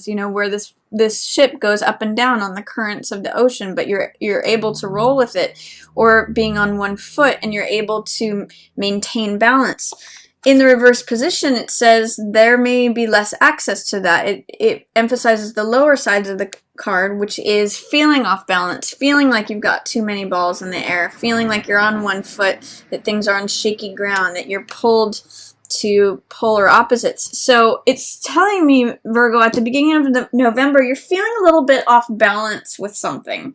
you know, where this ship goes up and down on the currents of the ocean, but you're able to roll with it, or being on one foot and you're able to maintain balance. In the reverse position, it says there may be less access to that. It emphasizes the lower sides of the card, which is feeling off balance, feeling like you've got too many balls in the air, feeling like you're on one foot, that things are on shaky ground, that you're pulled to polar opposites. So it's telling me, Virgo, at the beginning of November, you're feeling a little bit off balance with something.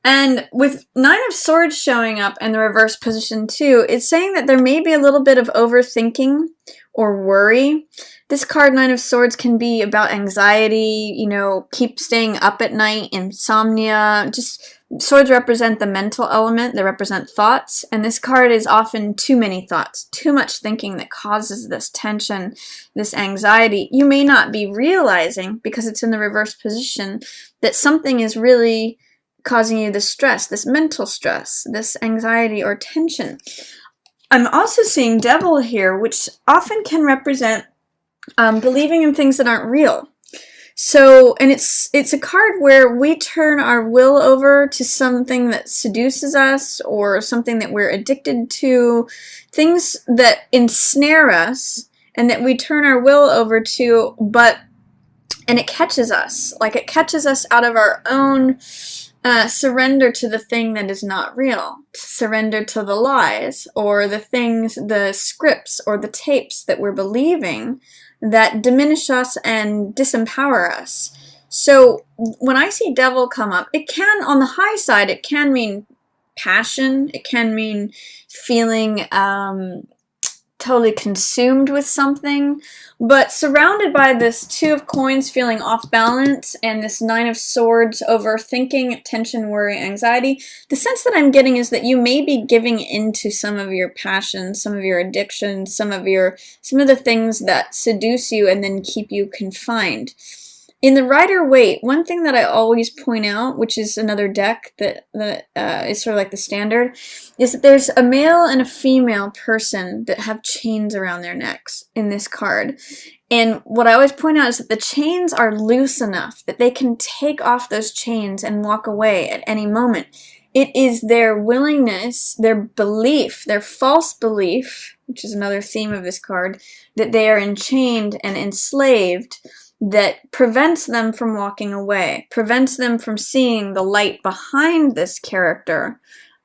And with Nine of Swords showing up in the reverse position too, it's saying that there may be a little bit of overthinking or worry. This card, Nine of Swords, can be about anxiety, you know, keep staying up at night, insomnia. Just swords represent the mental element. They represent thoughts. And this card is often too many thoughts, too much thinking that causes this tension, this anxiety. You may not be realizing, because it's in the reverse position, that something is really causing you this stress, this mental stress, this anxiety or tension. I'm also seeing Devil here, which often can represent believing in things that aren't real. So, and it's a card where we turn our will over to something that seduces us or something that we're addicted to, things that ensnare us and that we turn our will over to, and it catches us. Like, it catches us out of our own surrender to the thing that is not real, surrender to the lies or the things, the scripts or the tapes that we're believing that diminish us and disempower us. So when I see Devil come up, it can, on the high side, it can mean passion, it can mean feeling totally consumed with something, but surrounded by this Two of Coins feeling off balance and this Nine of Swords overthinking, tension, worry, anxiety, the sense that I'm getting is that you may be giving into some of your passions, some of your addictions, some of the things that seduce you and then keep you confined. In the Rider-Waite, one thing that I always point out, which is another deck that is sort of like the standard, is that there's a male and a female person that have chains around their necks in this card. And what I always point out is that the chains are loose enough that they can take off those chains and walk away at any moment. It is their willingness, their belief, their false belief, which is another theme of this card, that they are enchained and enslaved, that prevents them from walking away, prevents them from seeing the light behind this character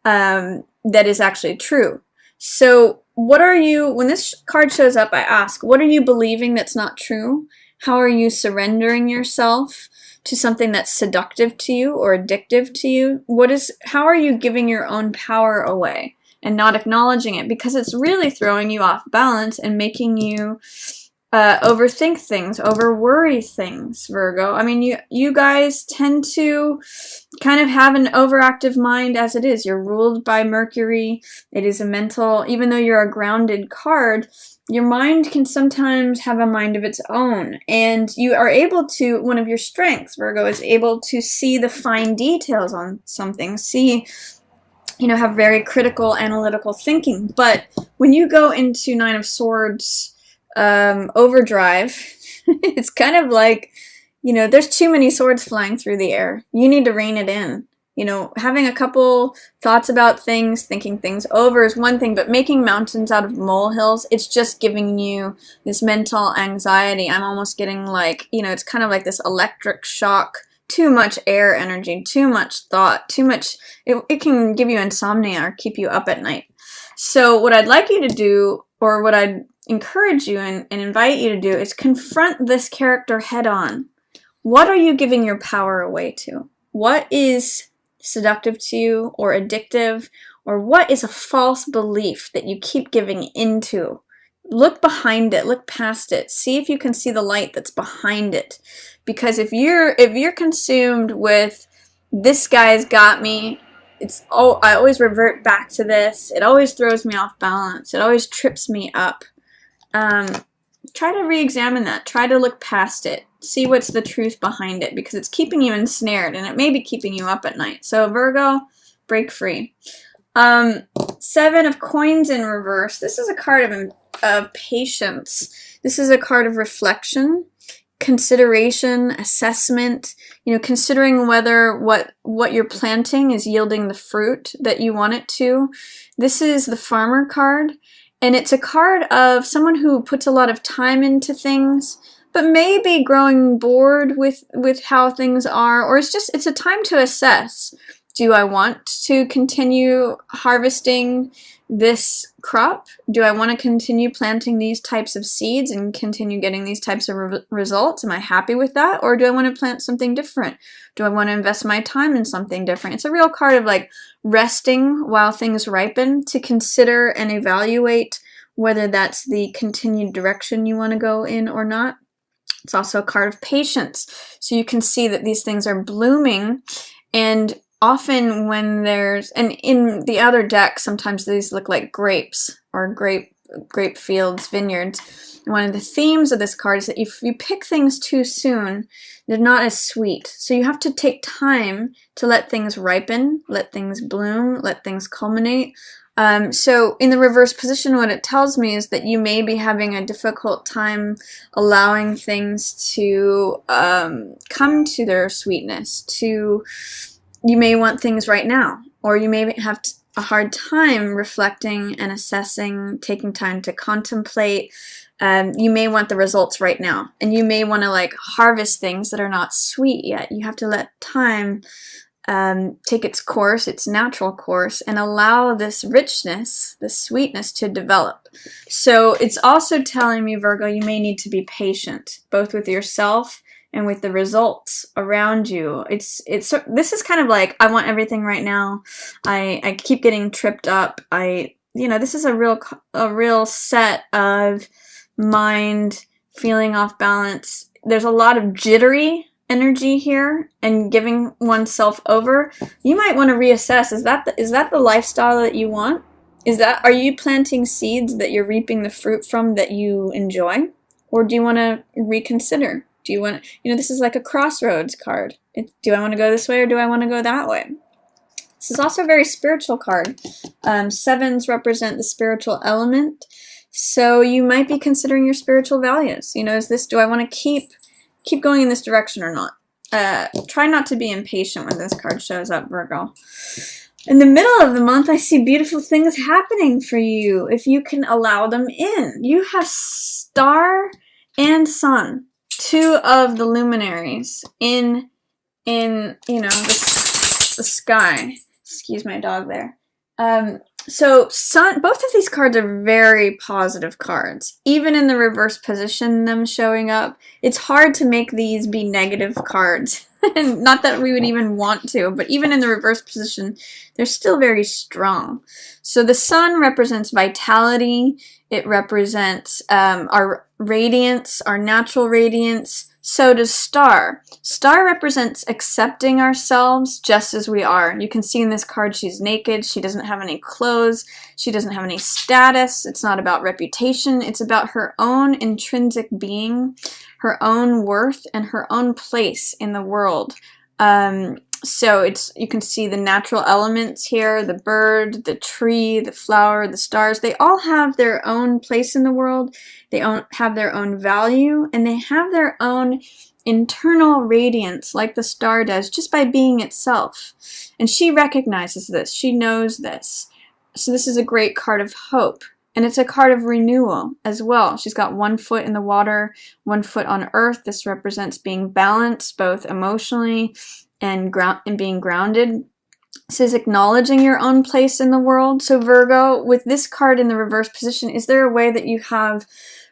that is actually true. So what are you, when this card shows up, I ask, what are you believing that's not true? How are you surrendering yourself to something that's seductive to you or addictive to you? How are you giving your own power away and not acknowledging it? Because it's really throwing you off balance and making you overthink things, over-worry things, Virgo. I mean, you guys tend to kind of have an overactive mind as it is. You're ruled by Mercury. It is a mental, even though you're a grounded card, your mind can sometimes have a mind of its own. And you are able to, one of your strengths, Virgo, is able to see the fine details on something, have very critical, analytical thinking. But when you go into Nine of Swords overdrive, it's kind of like, there's too many swords flying through the air. You need to rein it in. Having a couple thoughts about things, thinking things over is one thing, but making mountains out of molehills, it's just giving you this mental anxiety. I'm almost getting like, it's kind of like this electric shock, too much air energy, too much thought, too much, it can give you insomnia or keep you up at night. So what I'd like you to do, or what I'd encourage you and invite you to do, is confront this character head on. What are you giving your power away to? What is seductive to you or addictive? Or what is a false belief that you keep giving into? Look behind it, look past it, see if you can see the light that's behind it. Because if you're consumed with, this guy's got me, I always revert back to this, it always throws me off balance, it always trips me up. Try to re-examine that. Try to look past it. See what's the truth behind it, because it's keeping you ensnared and it may be keeping you up at night. So Virgo, break free. Seven of Coins in reverse. This is a card of patience. This is a card of reflection. consideration, assessment, considering whether what you're planting is yielding the fruit that you want it to. This is the Farmer card, and it's a card of someone who puts a lot of time into things, but maybe growing bored with how things are, or it's a time to assess. Do I want to continue harvesting this crop? Do I want to continue planting these types of seeds and continue getting these types of results? Am I happy with that? Or do I want to plant something different? Do I want to invest my time in something different? It's a real card of like resting while things ripen to consider and evaluate whether that's the continued direction you want to go in or not. It's also a card of patience. So you can see that these things are blooming, and often when and in the other deck, sometimes these look like grapes or grape fields, vineyards. And one of the themes of this card is that if you pick things too soon, they're not as sweet. So you have to take time to let things ripen, let things bloom, let things culminate. So in the reverse position, what it tells me is that you may be having a difficult time allowing things to come to their sweetness. You may want things right now, or you may have a hard time reflecting and assessing, taking time to contemplate. You may want the results right now, and you may want to like harvest things that are not sweet yet. You have to let time take its course, its natural course, and allow this richness, this sweetness to develop. So it's also telling me, Virgo, you may need to be patient, both with yourself and with the results around you. This is kind of like, I want everything right now. I keep getting tripped up. This is a real set of mind feeling off balance. There's a lot of jittery energy here and giving oneself over. You might want to reassess. Is that the lifestyle that you want? Are you planting seeds that you're reaping the fruit from that you enjoy? Or do you want to reconsider? Do you want, this is like a crossroads card. Do I want to go this way or do I want to go that way? This is also a very spiritual card. Sevens represent the spiritual element. So you might be considering your spiritual values. Do I want to keep going in this direction or not? Try not to be impatient when this card shows up, Virgo. In the middle of the month, I see beautiful things happening for you if you can allow them in. You have Star and Sun, two of the luminaries in the sky. Excuse my dog there. So Sun, both of these cards are very positive cards. Even in the reverse position, them showing up, it's hard to make these be negative cards. And not that we would even want to, but even in the reverse position, they're still very strong. So the Sun represents vitality. It represents our radiance, our natural radiance. So does Star. Star represents accepting ourselves just as we are. You can see in this card she's naked. She doesn't have any clothes. She doesn't have any status. It's not about reputation. It's about her own intrinsic being, her own worth, and her own place in the world. So you can see the natural elements here, the bird, the tree, the flower, the stars. They all have their own place in the world. They have their own value, and they have their own internal radiance like the star does just by being itself. And she recognizes this. She knows this. So this is a great card of hope. And it's a card of renewal as well. She's got 1 foot in the water, 1 foot on earth. This represents being balanced both emotionally and being grounded. This is acknowledging your own place in the world. So Virgo, with this card in the reverse position, is there a way that you have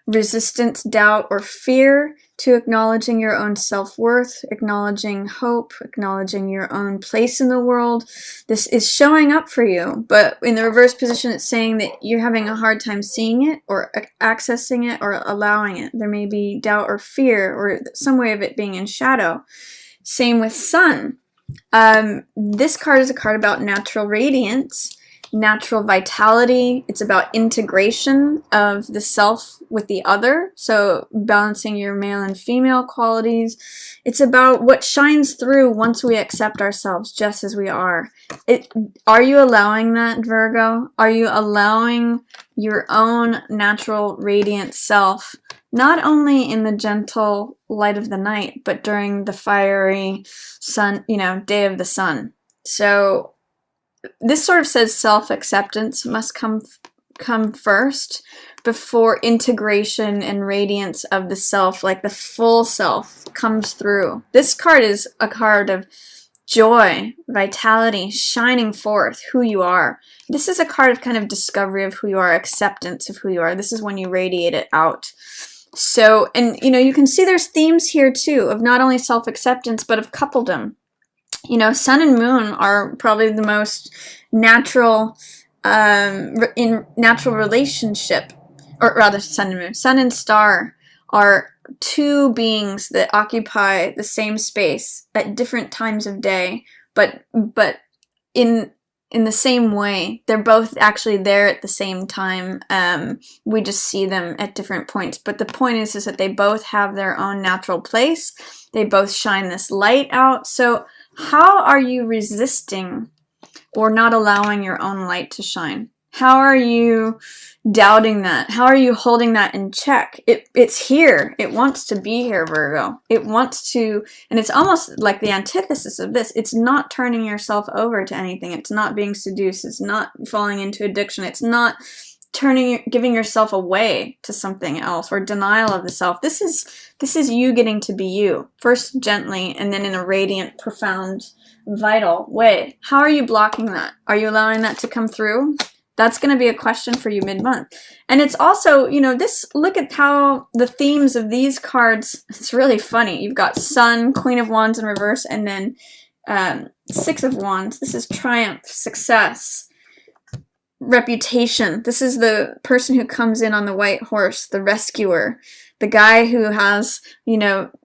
resistance, doubt, or fear to acknowledging your own self-worth, acknowledging hope, acknowledging your own place in the world? This is showing up for you, but in the reverse position, it's saying that you're having a hard time seeing it or accessing it or allowing it. There may be doubt or fear or some way of it being in shadow. Same with Sun. This card is a card about natural radiance, natural vitality. It's about integration of the self with the other, so balancing your male and female qualities. It's about what shines through once we accept ourselves just as we are. Are you allowing that, Virgo? Are you allowing your own natural radiant self not only in the gentle light of the night, but during the fiery sun, day of the sun. So this sort of says self-acceptance must come first before integration and radiance of the self, like the full self, comes through. This card is a card of joy, vitality, shining forth who you are. This is a card of kind of discovery of who you are, acceptance of who you are. This is when you radiate it out. So, and you can see there's themes here too of not only self-acceptance, but of coupledom. Sun and moon are probably the most natural, in natural relationship, or rather sun and moon. Sun and star are two beings that occupy the same space at different times of day, but in the same way. They're both actually there at the same time. We just see them at different points. But the point is that they both have their own natural place. They both shine this light out. So how are you resisting or not allowing your own light to shine? How are you doubting that? How are you holding that in check? It's here. It wants to be here, Virgo. It wants to, and it's almost like the antithesis of this. It's not turning yourself over to anything. It's not being seduced. It's not falling into addiction. It's not giving yourself away to something else or denial of the self. This is you getting to be you, first gently and then in a radiant, profound, vital way. How are you blocking that? Are you allowing that to come through? That's going to be a question for you mid-month. And it's also, look at how the themes of these cards, it's really funny. You've got Sun, Queen of Wands in reverse, and then Six of Wands. This is triumph, success, reputation. This is the person who comes in on the white horse, the rescuer, the guy who has,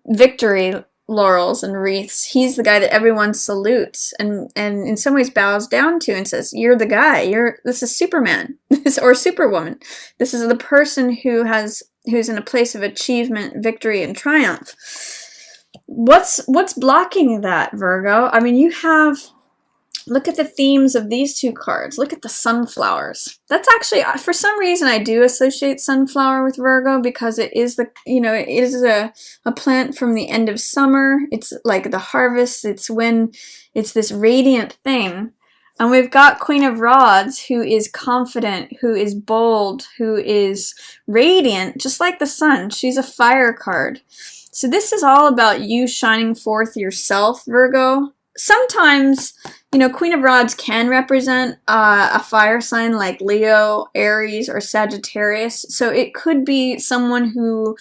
victory laurels and wreaths. He's the guy that everyone salutes and in some ways bows down to and says, you're the guy. This is Superman or Superwoman. This is the person who's in a place of achievement, victory, and triumph. What's blocking that, Virgo? I mean, look at the themes of these two cards. Look at the sunflowers. That's actually, for some reason, I do associate sunflower with Virgo because it is it is a plant from the end of summer. It's like the harvest. It's when it's this radiant thing. And we've got Queen of Rods, who is confident, who is bold, who is radiant, just like the sun. She's a fire card. So this is all about you shining forth yourself, Virgo. Sometimes, Queen of Rods can represent a fire sign like Leo, Aries, or Sagittarius. So it could be someone who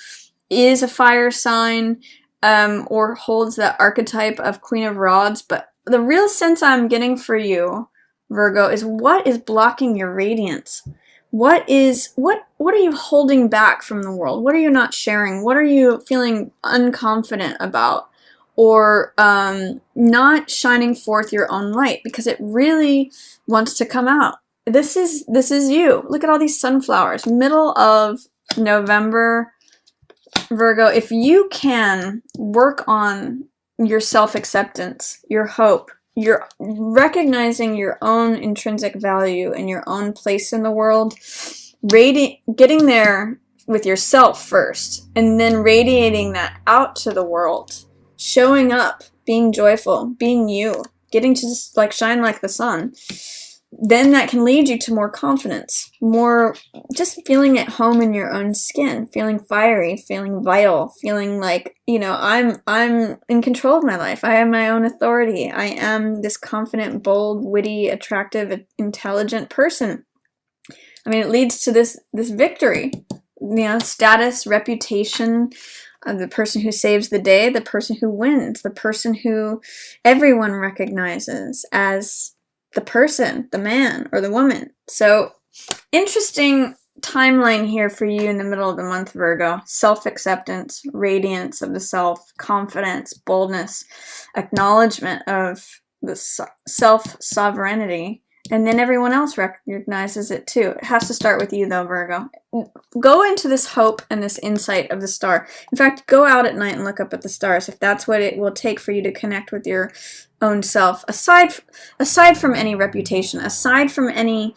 is a fire sign or holds that archetype of Queen of Rods. But the real sense I'm getting for you, Virgo, is what is blocking your radiance? What are you holding back from the world? What are you not sharing? What are you feeling unconfident about? Or not shining forth your own light because it really wants to come out. This is you. Look at all these sunflowers. Middle of November, Virgo, if you can work on your self-acceptance, your hope, you're recognizing your own intrinsic value and your own place in the world, getting there with yourself first, and then radiating that out to the world. Showing up, being joyful, being you, getting to just shine like the sun, then that can lead you to more confidence, more just feeling at home in your own skin, feeling fiery, feeling vital, feeling like, I'm in control of my life. I have my own authority. I am this confident, bold, witty, attractive, intelligent person. I mean, it leads to this victory, status, reputation, the person who saves the day, the person who wins, the person who everyone recognizes as the person, the man or the woman. So, interesting timeline here for you in the middle of the month, Virgo. Self-acceptance, radiance of the self, confidence, boldness, acknowledgement of the self-sovereignty, and then everyone else recognizes it too. It has to start with you though, Virgo. Go into this hope and this insight of the star. In fact, go out at night and look up at the stars if that's what it will take for you to connect with your own self. Aside from any reputation, aside from any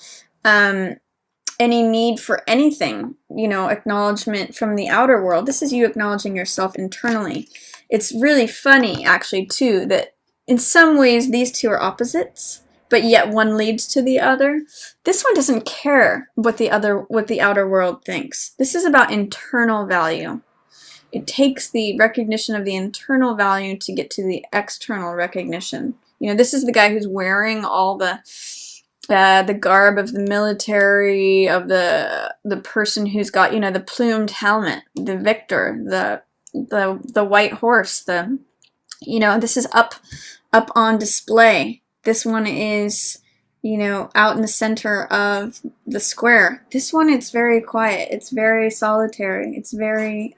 any need for anything, you know, acknowledgement from the outer world. This is you acknowledging yourself internally. It's really funny, actually, too, that in some ways these two are opposites, but yet one leads to the other. This one doesn't care what the outer world thinks. This is about internal value. It takes the recognition of the internal value to get to the external recognition. You know, this is the guy who's wearing all the garb of the military, of the person who's got, you know, the plumed helmet, the victor, the white horse, you know, this is up on display. This one is, you know, out in the center of the square. This one, it's very quiet. It's very solitary. It's very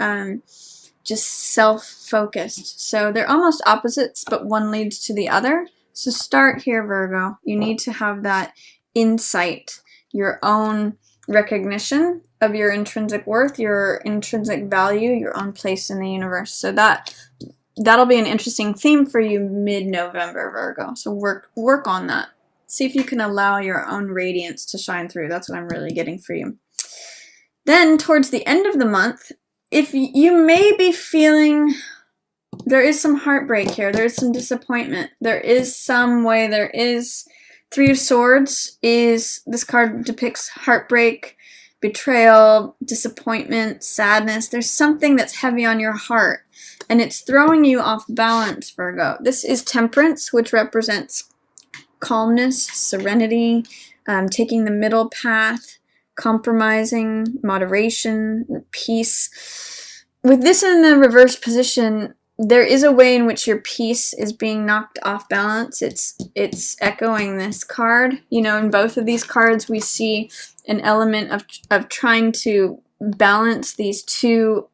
just self-focused. So they're almost opposites, but one leads to the other. So start here, Virgo. You need to have that insight, your own recognition of your intrinsic worth, your intrinsic value, your own place in the universe. So that'll be an interesting theme for you mid-November, Virgo. So work on that. See if you can allow your own radiance to shine through. That's what I'm really getting for you. Then towards the end of the month, if you may be feeling, there is some heartbreak here. There is some disappointment. There is some way, there is Three of Swords is, this card depicts heartbreak, betrayal, disappointment, sadness. There's something that's heavy on your heart, and it's throwing you off balance, Virgo. This is Temperance, which represents calmness, serenity, taking the middle path, compromising, moderation, peace. With this in the reverse position, there is a way in which your peace is being knocked off balance. It's echoing this card. You know, in both of these cards, we see an element of trying to balance these two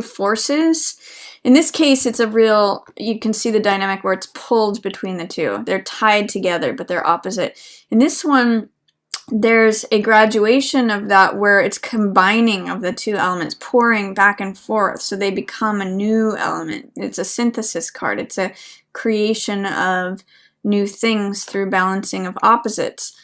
forces. In this case, it's a real, you can see the dynamic where it's pulled between the two. They're tied together, but they're opposite. In this one, there's a graduation of that where it's combining of the two elements, pouring back and forth, so they become a new element. It's a synthesis card. It's a creation of new things through balancing of opposites.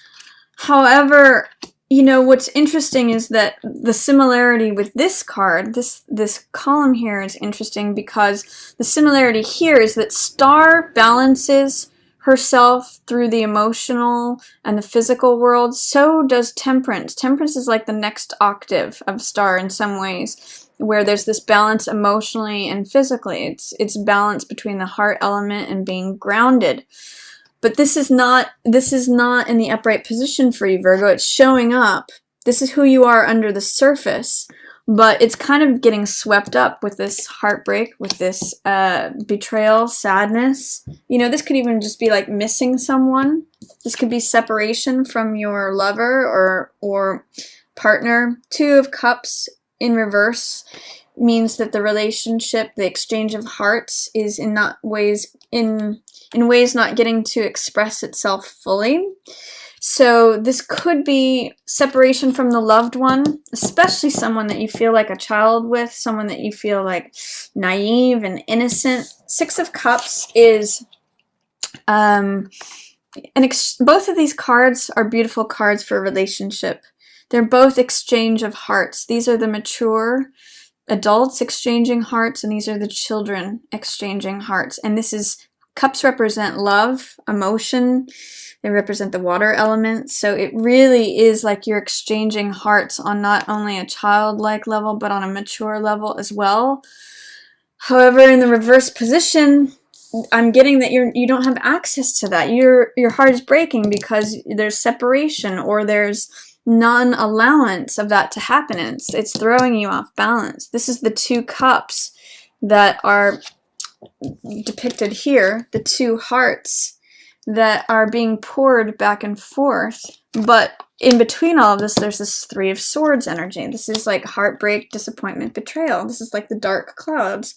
However, you know, what's interesting is that the similarity with this card, this column here is interesting because the similarity here is that Star balances herself through the emotional and the physical world. So does Temperance. Temperance is like the next octave of Star in some ways, where there's this balance emotionally and physically. It's balance between the heart element and being grounded. But this is not in the upright position for you, Virgo. It's showing up. This is who you are under the surface, but it's kind of getting swept up with this heartbreak, with this betrayal, sadness. You know, this could even just be like missing someone. This could be separation from your lover or partner. Two of Cups in reverse means that the relationship, the exchange of hearts, is in ways not getting to express itself fully. So this could be separation from the loved one, especially someone that you feel like a child with, someone that you feel like naive and innocent. Six of Cups is, both of these cards are beautiful cards for a relationship. They're both exchange of hearts. These are the mature adults exchanging hearts, and these are the children exchanging hearts. And this is, Cups represent love, emotion. They represent the water element. So it really is like you're exchanging hearts on not only a childlike level, but on a mature level as well. However, in the reverse position, I'm getting that you don't have access to that. Your heart is breaking because there's separation, or there's non-allowance of that to happen. It's throwing you off balance. This is the two cups that are depicted here, the two hearts that are being poured back and forth. But in between all of this, there's this Three of Swords energy. This is like heartbreak, disappointment, betrayal. This is like the dark clouds.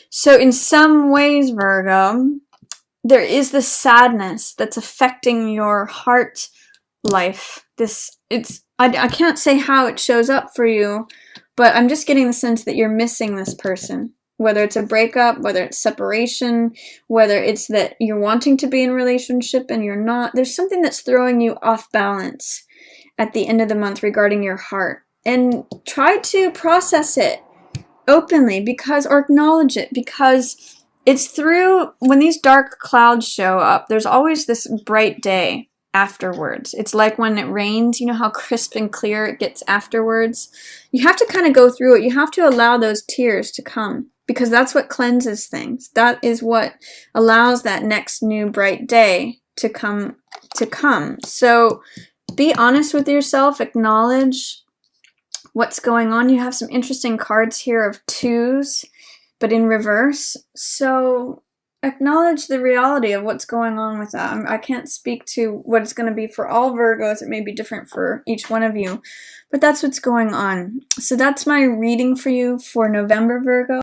So in some ways, Virgo, there is this sadness that's affecting your heart life. I can't say how it shows up for you, but I'm just getting the sense that you're missing this person. Whether it's a breakup, whether it's separation, whether it's that you're wanting to be in a relationship and you're not, there's something that's throwing you off balance. at the end of the month regarding your heart. And try to process it openly, or acknowledge it, because it's through, when these dark clouds show up, there's always this bright day afterwards. It's like when it rains, you know how crisp and clear it gets afterwards? You have to kind of go through it. You have to allow those tears to come, because that's what cleanses things. That is what allows that next new bright day to come. So be honest with yourself, acknowledge what's going on. You have some interesting cards here of twos, but in reverse. So acknowledge the reality of what's going on with that. I can't speak to what it's going to be for all Virgos. It may be different for each one of you, but that's what's going on. So that's my reading for you for November, Virgo.